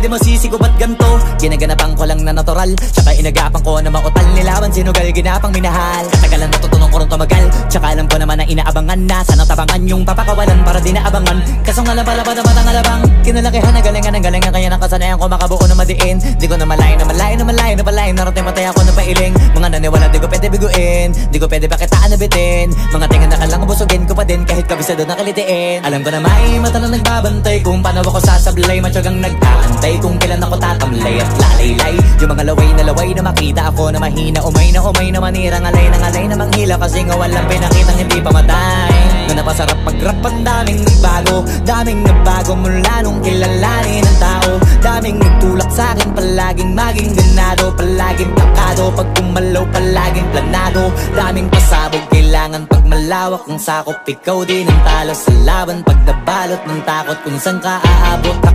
di masisi ko ba't ganto? Ginaganapan ko lang na natural, tsaka inagapan ko na mautal. Nilawan sinugal, ginapang minahal. Katagalan natutunan ko rin tumagal, tsaka alam ko naman na inaabangan na. Sana tabangan yung papakawalan para di naabangan. Kaso nga lang pala ba naman ang alabang kinalakihan na galingan ng galingan, kaya nakasanayan ko makabuo na madiin. Di ko na malayo na malayo na malayo na malayo. Narating matay ako ng pailing. Mga naniwala di ko pwede biguin, di ko pwede pakitaan na bitin. Mga tingan na kalang busugin ko pa din kahit kabisado na kalitiin. Alam ko na may mata na nagbabantay kung paano ako sasablay. Matyagang nag-aantay kung kailan ako tatamlay at lalaylay. Yung mga laway na makita ako na mahina. Umay na manira, ngalay na manghila. Kasi nga walang pinakitang hindi pamatay. Na napasarap mag-rap, ang daming nagbago mula nung kilalanin ang tao. Daming nagtulak sa'kin, palaging maging ganado, palaging plakado. Pag kumalaw, palaging planado. Daming pasabog, kailangan pag malawak ang sakop. Ikaw din ang talo sa laban pag nabalot ng takot kung saan ka aabot.